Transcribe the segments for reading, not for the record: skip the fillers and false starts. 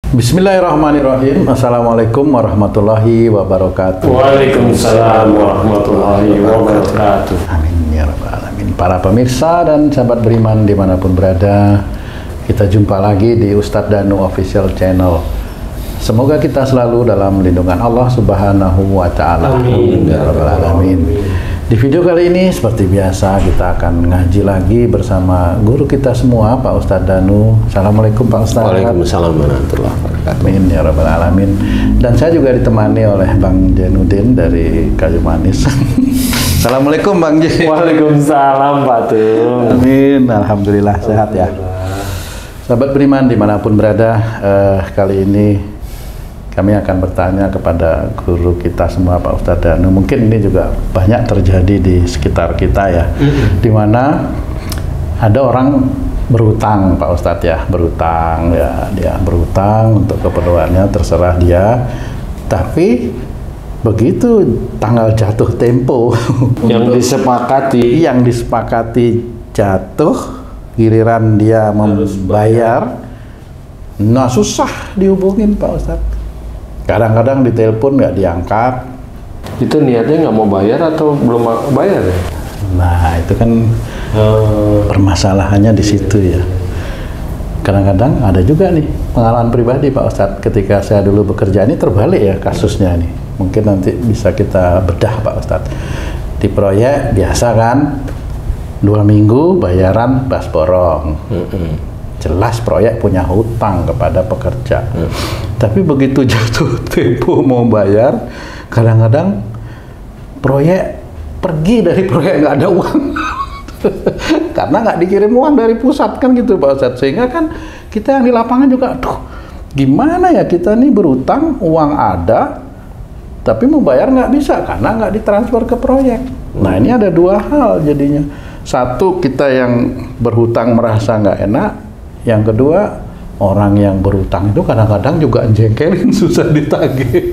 Bismillahirrahmanirrahim. Assalamualaikum warahmatullahi wabarakatuh. Waalaikumsalam warahmatullahi wabarakatuh. Amin ya rabbal alamin. Para pemirsa dan sahabat beriman dimanapun berada, kita jumpa lagi di Ustadz Danu Official Channel. Semoga kita selalu dalam lindungan Allah Subhanahu wa Ta'ala. Amin ya rabbal alamin. Di video kali ini seperti biasa kita akan ngaji lagi bersama guru kita semua, Pak Ustadz Danu. Assalamualaikum Pak Ustadz. Waalaikumsalam warahmatullahi wabarakatuh. Amin ya rabbal alamin. Dan saya juga ditemani oleh Bang Jainuddin dari Kayu Manis. Assalamualaikum Bang J. Waalaikumsalam Pak Tung. Amin, alhamdulillah sehat ya. Sahabat beriman dimanapun berada, kali ini kami akan bertanya kepada guru kita semua, Pak Ustadz Danu. Mungkin ini juga banyak terjadi di sekitar kita ya, di mana ada orang berutang, Pak Ustadz ya, berutang ya, dia berutang untuk keperluannya, terserah dia. Tapi begitu tanggal jatuh tempo yang disepakati jatuh, giliran dia membayar, nah susah dihubungin Pak Ustadz. Kadang-kadang ditelepon nggak diangkat. Itu niatnya nggak mau bayar atau belum bayar ya? Nah itu kan permasalahannya di situ ya. Kadang-kadang ada juga nih pengalaman pribadi Pak Ustadz, ketika saya dulu bekerja, ini terbalik ya kasusnya nih. Mungkin nanti bisa kita bedah Pak Ustadz. Di proyek biasa kan 2 minggu bayaran bas borong. Jelas proyek punya hutang kepada pekerja. Tapi begitu jatuh tempo mau bayar, kadang-kadang proyek pergi dari proyek, nggak ada uang. Karena nggak dikirim uang dari pusat kan gitu Pak Ustadz. Sehingga kan kita yang di lapangan juga, aduh gimana ya, kita nih berutang, uang ada tapi mau bayar nggak bisa karena nggak ditransfer ke proyek. Nah ini ada 2 hal jadinya. Satu, kita yang berhutang merasa nggak enak. Yang kedua, orang yang berutang itu kadang-kadang juga jengkelin, susah ditagih.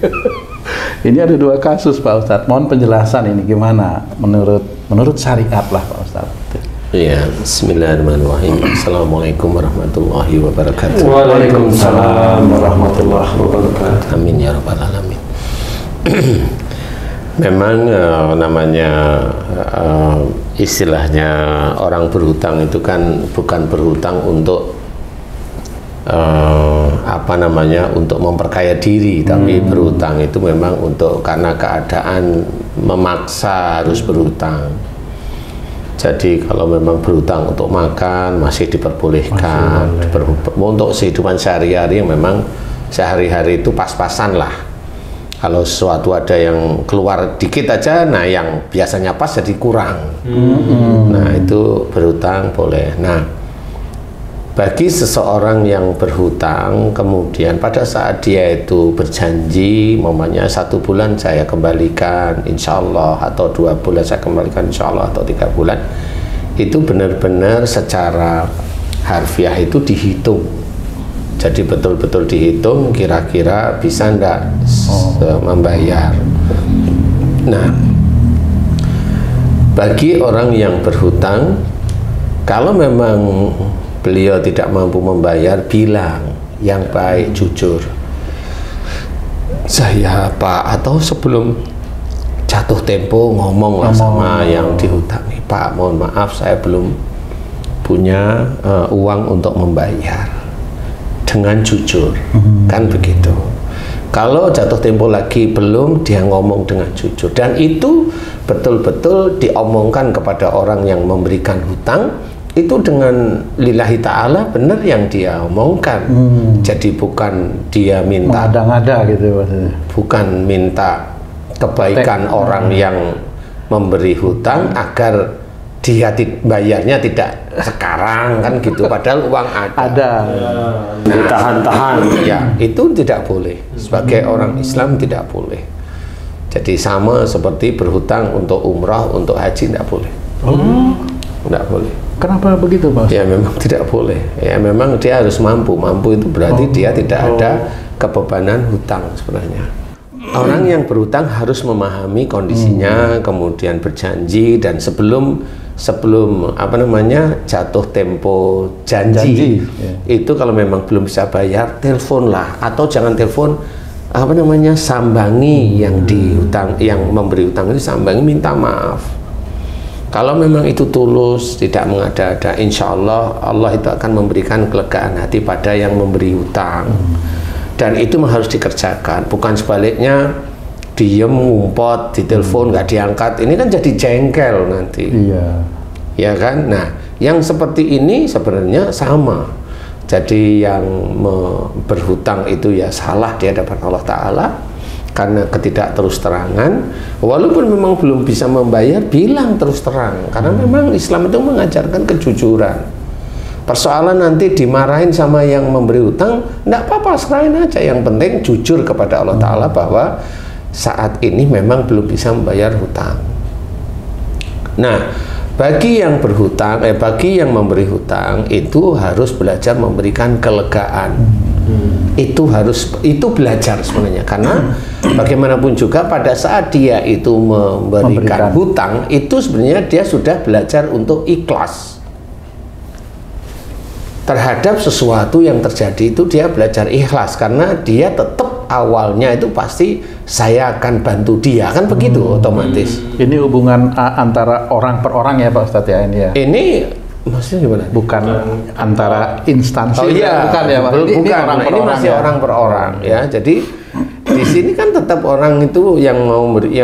Ini ada 2 kasus Pak Ustadz. Mohon penjelasan ini gimana menurut syariat lah Pak Ustadz. Iya, bismillahirrahmanirrahim. Assalamualaikum warahmatullahi wabarakatuh. Waalaikumsalam warahmatullahi wabarakatuh. Amin ya rabbal alamin. Memang namanya istilahnya orang berhutang itu kan bukan berhutang untuk untuk memperkaya diri, tapi berhutang itu memang untuk karena keadaan memaksa harus berhutang. Jadi kalau memang berhutang untuk makan masih diperbolehkan, untuk kehidupan sehari-hari memang sehari-hari itu pas-pasan lah. Kalau sesuatu ada yang keluar dikit aja, nah yang biasanya pas jadi kurang. Nah itu berhutang boleh. Nah bagi seseorang yang berhutang, kemudian pada saat dia itu berjanji, momennya 1 bulan saya kembalikan insya Allah, atau 2 bulan saya kembalikan insya Allah, atau 3 bulan, itu benar-benar secara harfiah itu dihitung. Jadi betul-betul dihitung kira-kira bisa enggak membayar. Nah bagi orang yang berhutang, kalau memang beliau tidak mampu membayar, bilang yang baik, jujur, saya Pak, atau sebelum jatuh tempo ngomonglah sama yang dihutangi, Pak mohon maaf saya belum punya uang untuk membayar, dengan jujur. Kan begitu. Kalau jatuh tempo lagi belum, dia ngomong dengan jujur, dan itu betul-betul diomongkan kepada orang yang memberikan hutang. Itu dengan lillahi ta'ala, benar yang dia omongkan. Jadi bukan dia minta ngada-ngada gitu maksudnya. Bukan minta kebaikan orang yang memberi hutang agar dia bayarnya tidak sekarang kan gitu, padahal uang ada. Nah, tahan-tahan. Ya, itu tidak boleh. Sebagai orang Islam tidak boleh. Jadi sama seperti berhutang untuk umrah, untuk haji, tidak boleh. Tidak boleh. Kenapa begitu Pak? Ya memang tidak boleh. Ya memang dia harus mampu. Mampu itu berarti dia tidak ada kebebanan hutang sebenarnya. Orang yang berhutang harus memahami kondisinya, kemudian berjanji, dan sebelum sebelum apa namanya jatuh tempo janji, itu kalau memang belum bisa bayar, teleponlah, atau jangan telepon, apa namanya, sambangi yang dihutang, yang memberi hutang itu sambangi, minta maaf. Kalau memang itu tulus, tidak mengada-ada, insya Allah Allah itu akan memberikan kelegaan hati pada yang memberi hutang. Dan itu harus dikerjakan, bukan sebaliknya diem, ngumpet, ditelepon nggak diangkat, ini kan jadi jengkel nanti. Iya. Ya kan? Nah, yang seperti ini sebenarnya sama. Jadi yang berhutang itu ya salah di hadapan Allah Ta'ala karena ketidakterus terangan. Walaupun memang belum bisa membayar, bilang terus terang, karena memang Islam itu mengajarkan kejujuran. Persoalan nanti dimarahin sama yang memberi hutang, enggak apa-apa, serahin aja. Yang penting jujur kepada Allah Ta'ala bahwa saat ini memang belum bisa membayar hutang. Nah, bagi yang berhutang, bagi yang memberi hutang itu harus belajar memberikan kelegaan. Itu belajar sebenarnya, karena bagaimanapun juga pada saat dia itu memberikan hutang itu sebenarnya dia sudah belajar untuk ikhlas terhadap sesuatu yang terjadi. Itu dia belajar ikhlas karena dia tetap awalnya itu pasti saya akan bantu dia, kan begitu otomatis. Ini hubungan antara orang per orang ya Pak Ustadz ya ini ya? Ini maksudnya gimana? Bukan antara instansi. Oh iya, bukan ya Pak? Bukan, ini masih ya? Orang per orang ya. Jadi di sini kan tetap orang itu yang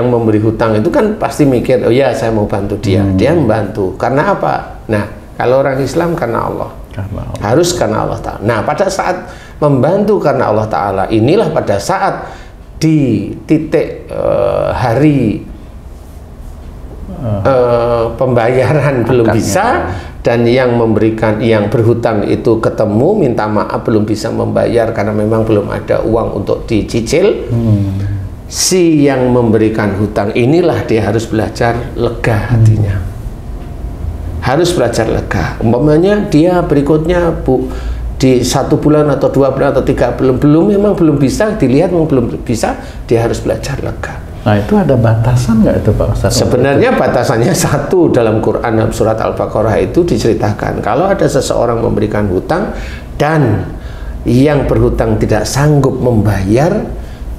memberi hutang itu kan pasti mikir, oh ya saya mau bantu dia. Dia membantu. Karena apa? Nah, kalau orang Islam karena Allah. Harus karena Allah Ta'ala. Nah, pada saat membantu karena Allah Ta'ala, inilah pada saat di titik hari pembayaran belum bisa, dan yang memberikan, yang berhutang itu ketemu, minta maaf belum bisa membayar karena memang belum ada uang untuk dicicil. Si yang memberikan hutang inilah dia harus belajar lega hatinya. Harus belajar lega. Umpamanya dia berikutnya di 1 bulan atau 2 bulan atau 3 bulan memang belum bisa dilihat, belum bisa, dia harus belajar lega. Nah, itu ada batasan nggak itu Pak Ustadz? Sebenarnya batasannya satu dalam Quran, dalam surat Al-Baqarah itu diceritakan kalau ada seseorang memberikan hutang dan yang berhutang tidak sanggup membayar,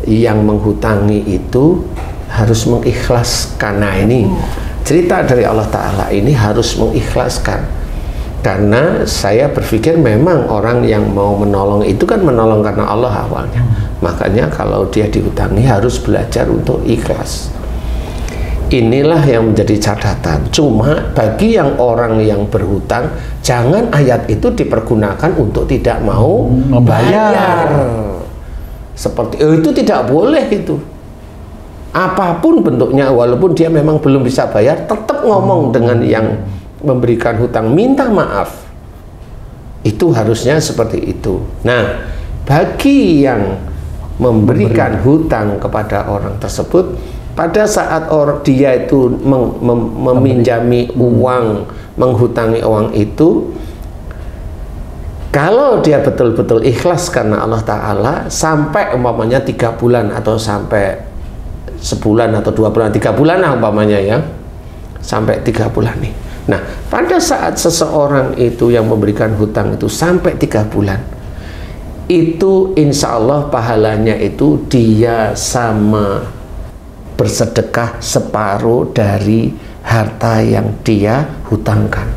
yang menghutangi itu harus mengikhlaskan. Nah, ini cerita dari Allah Ta'ala ini harus mengikhlaskan, karena saya berpikir memang orang yang mau menolong itu kan menolong karena Allah awalnya. Makanya kalau dia dihutangi harus belajar untuk ikhlas. Inilah yang menjadi catatan. Cuma bagi yang orang yang berhutang, jangan ayat itu dipergunakan untuk tidak mau membayar. Seperti itu tidak boleh itu. Apapun bentuknya, walaupun dia memang belum bisa bayar, tetap ngomong dengan yang memberikan hutang, minta maaf. Itu harusnya seperti itu. Nah, bagi yang memberikan hutang kepada orang tersebut, pada saat dia itu meminjami uang, menghutangi uang itu, kalau dia betul-betul ikhlas karena Allah Ta'ala, sampai umpamanya 3 bulan atau sampai sebulan atau 2 bulan, 3 bulan lah umpamanya ya, sampai 3 bulan nih. Nah, pada saat seseorang itu yang memberikan hutang itu sampai 3 bulan, itu insya Allah pahalanya itu dia sama bersedekah separuh dari harta yang dia hutangkan.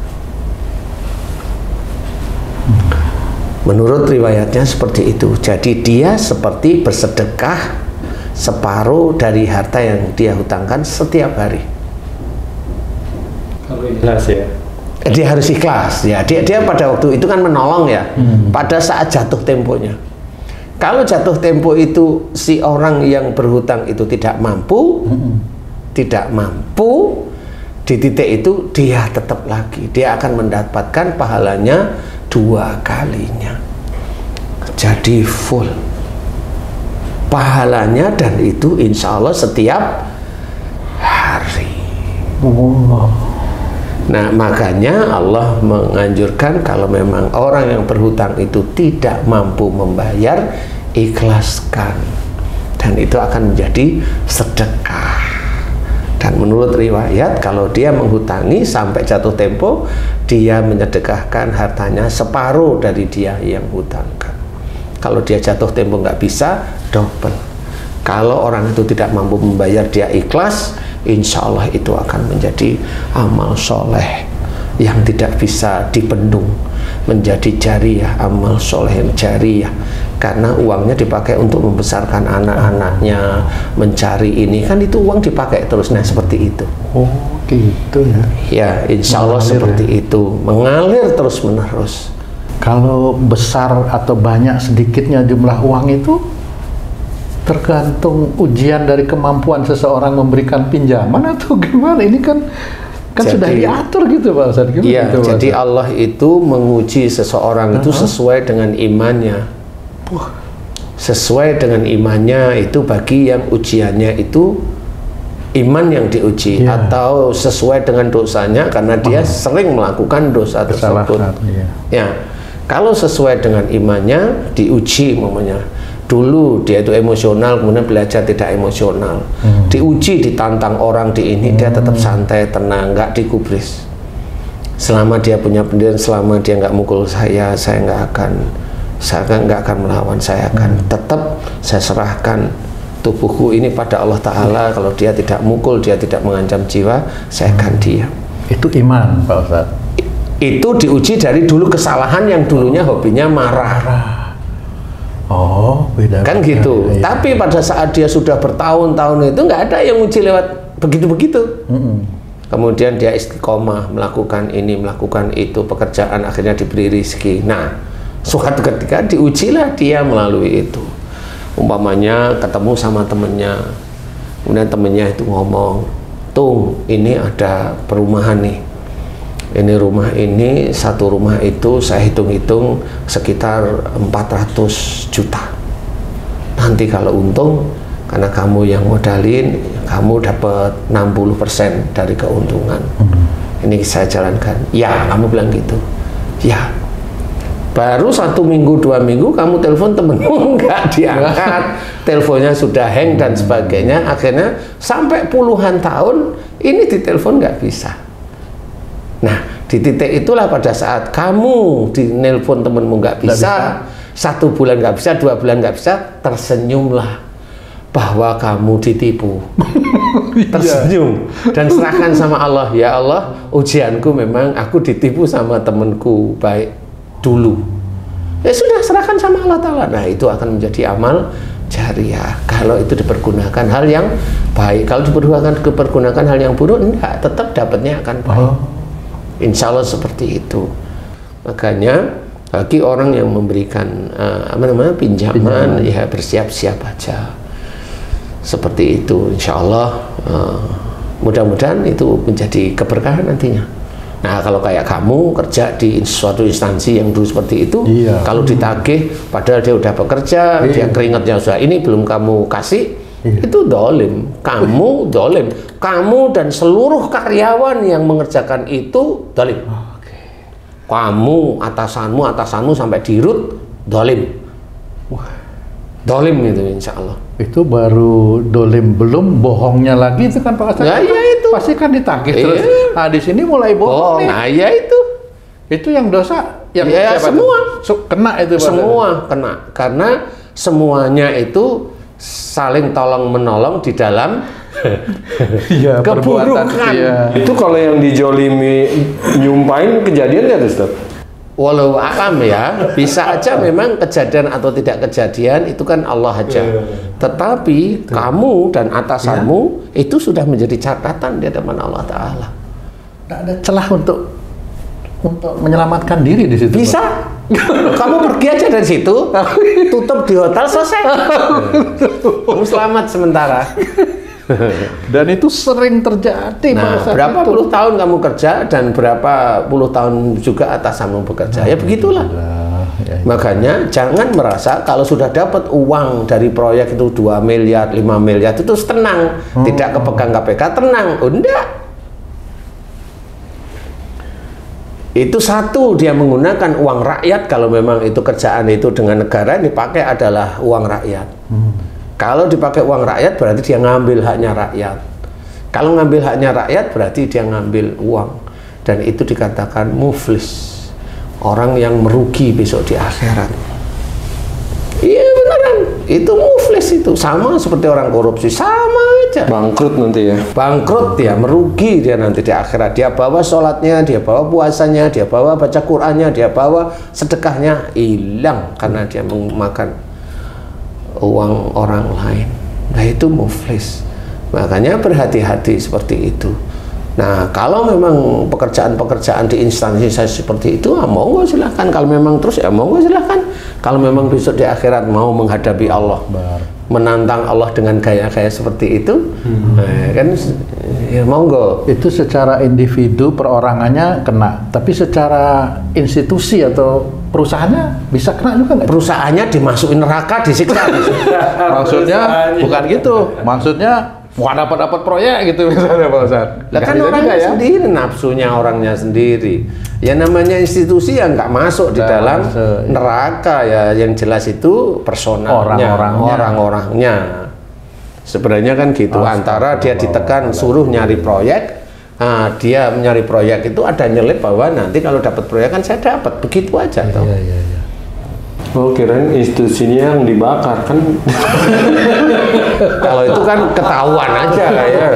Menurut riwayatnya seperti itu. Jadi dia seperti bersedekah separuh dari harta yang dia hutangkan setiap hari. Kalau ikhlas ya. Dia harus ikhlas ya. Dia pada waktu itu kan menolong ya. Pada saat jatuh temponya. Kalau jatuh tempo itu si orang yang berhutang itu tidak mampu, di titik itu dia tetap lagi. Dia akan mendapatkan pahalanya 2 kalinya. Jadi full pahalanya, dan itu insya Allah setiap hari. Nah, makanya Allah menganjurkan kalau memang orang yang berhutang itu tidak mampu membayar, ikhlaskan, dan itu akan menjadi sedekah. Dan menurut riwayat, kalau dia menghutangi sampai jatuh tempo, dia menyedekahkan hartanya separuh dari dia yang hutangkan. Kalau dia jatuh tempo nggak bisa, double. Kalau orang itu tidak mampu membayar, dia ikhlas, insya Allah itu akan menjadi amal soleh yang tidak bisa dibendung, menjadi jariyah, amal soleh yang jariyah. Karena uangnya dipakai untuk membesarkan anak-anaknya, mencari ini, kan itu uang dipakai terus. Nah seperti itu. Oh gitu ya. Ya insya Allah seperti itu, mengalir terus menerus. Kalau besar atau banyak sedikitnya jumlah uang itu tergantung ujian dari kemampuan seseorang memberikan pinjaman atau gimana? Ini kan sudah diatur gitu Pak Ustadz. Iya, gitu, jadi Pak? Allah itu menguji seseorang itu sesuai dengan imannya. Sesuai dengan imannya itu bagi yang ujiannya itu iman yang diuji, atau sesuai dengan dosanya karena dia sering melakukan dosa tersebut. Ya, kalau sesuai dengan imannya diuji, momennya dulu dia itu emosional, kemudian belajar tidak emosional, diuji, ditantang orang di ini, dia tetap santai, tenang, nggak digubris. Selama dia punya pendirian, selama dia nggak mukul saya nggak akan melawan, saya akan tetap, saya serahkan tubuhku ini pada Allah Ta'ala. Kalau dia tidak mukul, dia tidak mengancam jiwa, saya akan diam. Itu iman Pak Ustadz. Itu diuji dari dulu kesalahan yang dulunya hobinya marah. Oh, beda. Kan gitu. Ya. Tapi pada saat dia sudah bertahun-tahun itu nggak ada yang uji lewat begitu-begitu. Kemudian dia istiqomah, melakukan ini, melakukan itu, pekerjaan, akhirnya diberi rezeki. Nah, suatu ketika diujilah dia melalui itu. Umpamanya ketemu sama temennya, kemudian temennya itu ngomong, "Tung, ini ada perumahan nih. Ini rumah ini, satu rumah itu saya hitung-hitung sekitar 400 juta. Nanti kalau untung, karena kamu yang modalin, kamu dapat 60% dari keuntungan. Ini saya jalankan." Ya, kamu bilang gitu. Ya. Baru 1 minggu, 2 minggu kamu telepon temenmu nggak diangkat, teleponnya sudah hang dan sebagainya. Akhirnya sampai puluhan tahun ini ditelepon nggak bisa. Nah, di titik itulah pada saat kamu dinelpon temenmu nggak bisa, 1 bulan nggak bisa, 2 bulan nggak bisa, tersenyumlah bahwa kamu ditipu. Tersenyum dan serahkan sama Allah. Ya Allah, ujianku memang aku ditipu sama temenku baik dulu. Ya sudah, serahkan sama Allah Ta'ala. Nah itu akan menjadi amal jariyah kalau itu dipergunakan hal yang baik. Kalau dipergunakan hal yang buruk, enggak, tetap dapatnya akan baik. Insya Allah seperti itu. Makanya bagi orang yang memberikan pinjaman, ya bersiap-siap aja seperti itu. Insya Allah mudah-mudahan itu menjadi keberkahan nantinya. Nah kalau kayak kamu kerja di suatu instansi yang dulu seperti itu, kalau ditagih padahal dia udah bekerja, dia keringatnya sudah ini belum kamu kasih, itu dolim. Kamu dolim, kamu dan seluruh karyawan yang mengerjakan itu dolim. Kamu, atasanmu sampai dirut, dolim. Dolim itu insya Allah. Itu baru dolim, belum bohongnya lagi itu kan Pak Ustadz. Ya, iya itu. Pasti kan ditagih terus. Nah di sini mulai bohong nih. Nah ya itu. Itu yang dosa. Yang ya semua. Kena itu Pak. Semua kena. Karena semuanya itu saling tolong menolong di dalam keburukan. Itu kalau yang dijolimi nyumpain kejadian nggak Ustaz? Walau alam ya, bisa aja memang kejadian atau tidak kejadian itu kan Allah aja. Tetapi kamu dan atasanmu itu sudah menjadi catatan di hadapan Allah Ta'ala. Tidak ada celah untuk menyelamatkan diri di situ. Bisa. Kamu pergi aja dari situ, tutup di hotel, selesai. Kamu selamat sementara. Dan itu sering terjadi. Nah, berapa puluh tahun kamu kerja dan berapa puluh tahun juga atasanmu bekerja. Ya begitulah. Makanya jangan merasa kalau sudah dapat uang dari proyek itu 2 miliar, 5 miliar itu tenang, tidak kepegang KPK, tenang. Oh, enggak. Itu satu, dia menggunakan uang rakyat. Kalau memang itu kerjaan itu dengan negara, yang dipakai adalah uang rakyat. Kalau dipakai uang rakyat berarti dia ngambil haknya rakyat. Kalau ngambil haknya rakyat berarti dia ngambil uang, dan itu dikatakan muflis, orang yang merugi besok di akhirat. Iya beneran, itu muflis, itu sama seperti orang korupsi, sama aja. Bangkrut nanti ya. Bangkrut dia, merugi dia nanti di akhirat. Dia bawa sholatnya, dia bawa puasanya, dia bawa baca Qur'annya, dia bawa sedekahnya, hilang karena dia memakan uang orang lain. Nah itu muflis. Makanya berhati-hati seperti itu. Nah kalau memang pekerjaan-pekerjaan di instansi saya seperti itu, monggo silahkan. Kalau memang terus ya monggo silahkan. Kalau memang besok di akhirat mau menghadapi Allah, menantang Allah dengan gaya-gaya seperti itu, kan ya monggo. Itu secara individu perorangannya kena, tapi secara institusi atau perusahaannya bisa kena juga nggak? Perusahaannya dimasukin neraka, disiksa. Maksudnya bukan gitu, maksudnya wah dapat proyek gitu misalnya Pak Ustadz. Lah kan orangnya sendiri, nafsunya orangnya sendiri. Ya namanya institusi yang nggak masuk di dalam neraka ya, yang jelas itu personalnya, orang-orangnya. Sebenarnya kan gitu, antara dia ditekan suruh nyari proyek, dia nyari proyek itu ada nyelip bahwa nanti kalau dapat proyek kan saya dapat, begitu aja toh. Iya. Oh kirain institusinya yang dibakar kan. Kalau itu kan ketahuan aja ya,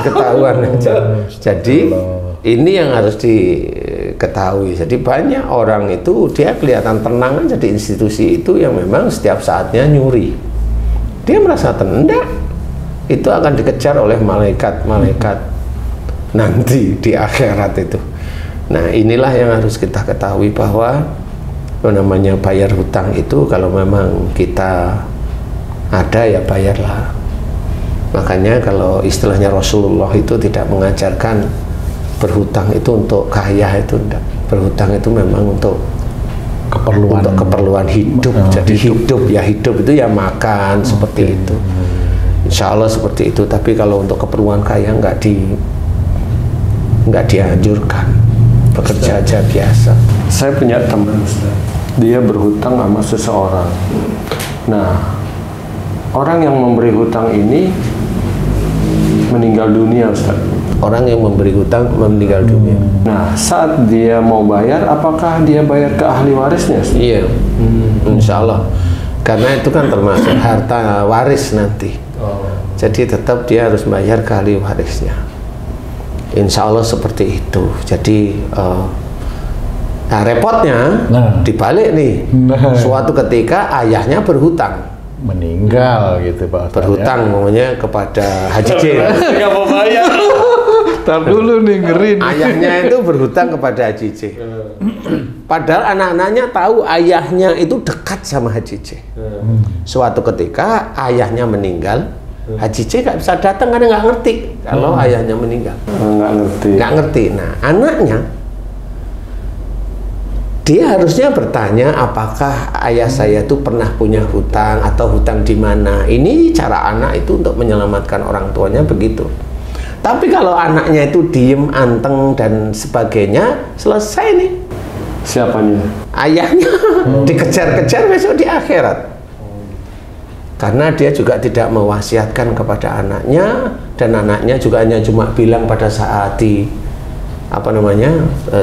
ketahuan aja. Jadi ini yang harus diketahui. Jadi banyak orang itu dia kelihatan tenang aja di institusi itu yang memang setiap saatnya nyuri. Dia merasa tenang, itu akan dikejar oleh malaikat-malaikat nanti di akhirat itu. Nah inilah yang harus kita ketahui, bahwa namanya bayar hutang itu kalau memang kita ada ya bayarlah. Makanya kalau istilahnya Rasulullah itu tidak mengajarkan berhutang itu untuk kaya, itu enggak. Berhutang itu memang untuk keperluan hidup. Jadi hidup itu ya makan seperti itu. Insya Allah seperti itu. Tapi kalau untuk keperluan kaya nggak dianjurkan. Bekerja aja biasa. Saya punya teman, dia berhutang sama seseorang. Nah, orang yang memberi hutang ini meninggal dunia, Ustaz. Orang yang memberi hutang meninggal dunia. Nah, saat dia mau bayar, apakah dia bayar ke ahli warisnya, Ustaz? Iya, insya Allah. Karena itu kan termasuk harta waris nanti. Jadi tetap dia harus bayar ke ahli warisnya. Insya Allah seperti itu. Jadi nah repotnya dibalik nih. Suatu ketika ayahnya berhutang, meninggal gitu Pak Ustadz, berhutang namanya kepada Haji J. Nggak mau bayar. Tar dulu nih, ngeri nih. Ayahnya itu berhutang kepada Haji J. Padahal anak-anaknya tahu ayahnya itu dekat sama Haji J. Suatu ketika ayahnya meninggal, Haji J nggak bisa datang karena nggak ngerti kalau ayahnya meninggal. Nggak ngerti. Nah anaknya, dia harusnya bertanya, apakah ayah saya itu pernah punya hutang atau hutang di mana? Ini cara anak itu untuk menyelamatkan orang tuanya begitu. Tapi kalau anaknya itu diem, anteng dan sebagainya, selesai nih. Siapanya? Ayahnya dikejar-kejar besok di akhirat. Karena dia juga tidak mewasiatkan kepada anaknya, dan anaknya juga hanya cuma bilang pada saat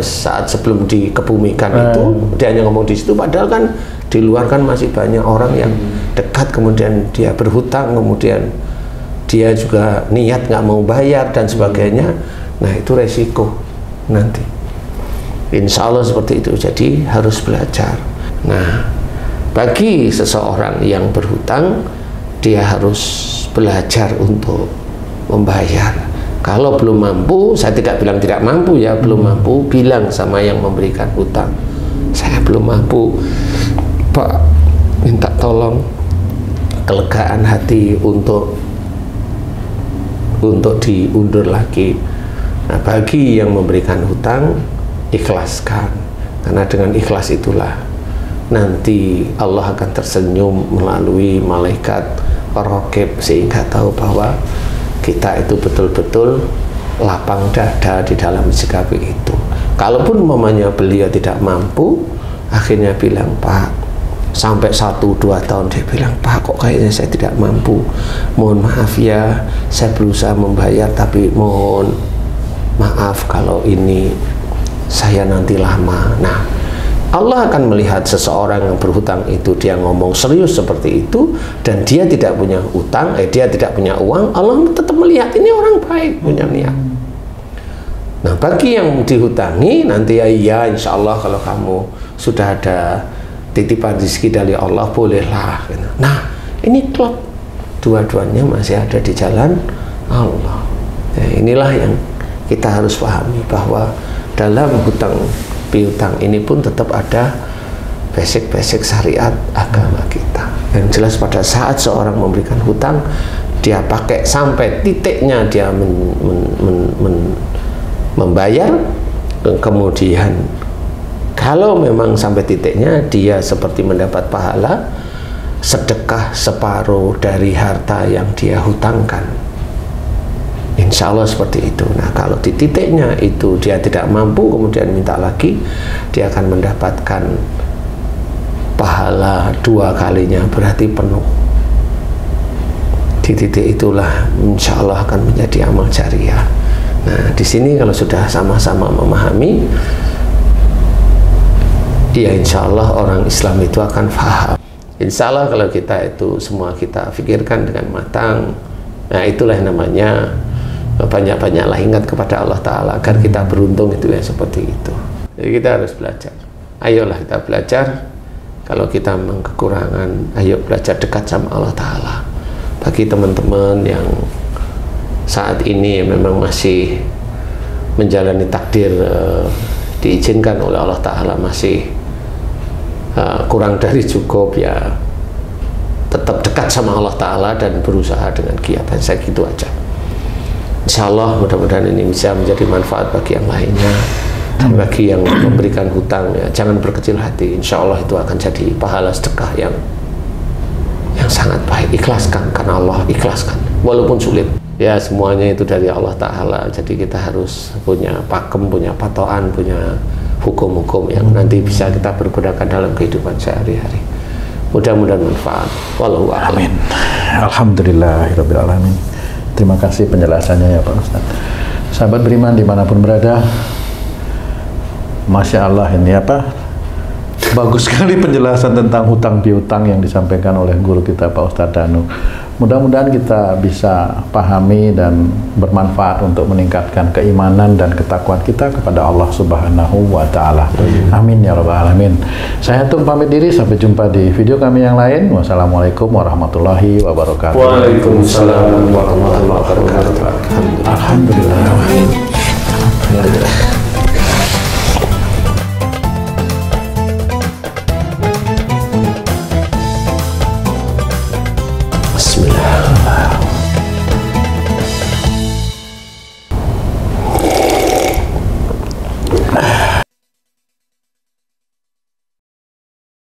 saat sebelum dikebumikan itu dia hanya ngomong di situ, padahal kan di luar kan masih banyak orang yang dekat, kemudian dia berhutang, kemudian dia juga niat nggak mau bayar dan sebagainya. Nah itu resiko nanti. Insya Allah seperti itu. Jadi harus belajar. Nah bagi seseorang yang berhutang, dia harus belajar untuk membayar. Kalau belum mampu, saya tidak bilang tidak mampu ya, belum mampu, bilang sama yang memberikan hutang, saya belum mampu Pak, minta tolong kelegaan hati untuk diundur lagi. Nah, bagi yang memberikan hutang, ikhlaskan, karena dengan ikhlas itulah nanti Allah akan tersenyum melalui malaikat Raqib, sehingga tahu bahwa kita itu betul-betul lapang dada di dalam sikapi itu. Kalaupun mamanya beliau tidak mampu, akhirnya bilang, Pak, Sampai 1-2 tahun dia bilang, Pak, kok kayaknya saya tidak mampu, mohon maaf ya, saya berusaha membayar tapi mohon maaf kalau ini saya nanti lama. Nah, Allah akan melihat seseorang yang berhutang itu, dia ngomong serius seperti itu, dan dia tidak punya utang, dia tidak punya uang, Allah tetap melihat ini orang baik, punya niat. Nah, bagi yang dihutangi, nanti ya insya Allah kalau kamu sudah ada titipan rezeki dari Allah, bolehlah. Nah, ini klub, dua-duanya masih ada di jalan Allah. Nah, inilah yang kita harus pahami, bahwa dalam hutang piutang ini pun tetap ada basic-basic syariat agama kita. Yang jelas pada saat seorang memberikan hutang, dia pakai sampai titiknya dia membayar, kemudian kalau memang sampai titiknya dia seperti mendapat pahala sedekah separuh dari harta yang dia hutangkan. Insya Allah seperti itu. Nah, kalau di titiknya itu dia tidak mampu, kemudian minta lagi, dia akan mendapatkan pahala 2 kalinya, berarti penuh. Di titik itulah insya Allah akan menjadi amal jariah. Nah, di sini kalau sudah sama-sama memahami, ya insya Allah orang Islam itu akan paham. Insya Allah kalau kita itu semua kita pikirkan dengan matang, nah itulah yang namanya banyak-banyaklah ingat kepada Allah Ta'ala agar kita beruntung, itu yang seperti itu. Jadi kita harus belajar. Ayolah kita belajar. Kalau kita memang kekurangan, ayo belajar dekat sama Allah Ta'ala. Bagi teman-teman yang saat ini memang masih menjalani takdir diizinkan oleh Allah Ta'ala, masih kurang dari cukup, ya tetap dekat sama Allah Ta'ala dan berusaha dengan giat. Saya gitu aja. Insya Allah mudah-mudahan ini bisa menjadi manfaat bagi yang lainnya. Dan bagi yang memberikan hutang, ya jangan berkecil hati. Insya Allah itu akan jadi pahala sedekah yang sangat baik. Ikhlaskan karena Allah, ikhlaskan walaupun sulit. Ya semuanya itu dari Allah Ta'ala. Jadi kita harus punya pakem, punya patokan, punya hukum-hukum yang nanti bisa kita pergunakan dalam kehidupan sehari-hari. Mudah-mudahan manfaat. Wallahu a'lam. Amin. Alhamdulillahirabbil alamin. Terima kasih penjelasannya ya Pak Ustadz. Sahabat beriman dimanapun berada, Masya Allah, ini bagus sekali penjelasan tentang hutang piutang yang disampaikan oleh guru kita Pak Ustadz Danu. Mudah-mudahan kita bisa pahami dan bermanfaat untuk meningkatkan keimanan dan ketakwaan kita kepada Allah Subhanahu wa Ta'ala. Amin ya Rabbal Alamin. Saya Tung pamit diri, sampai jumpa di video kami yang lain. Wassalamualaikum warahmatullahi wabarakatuh. Waalaikumsalam warahmatullahi wabarakatuh. Alhamdulillah.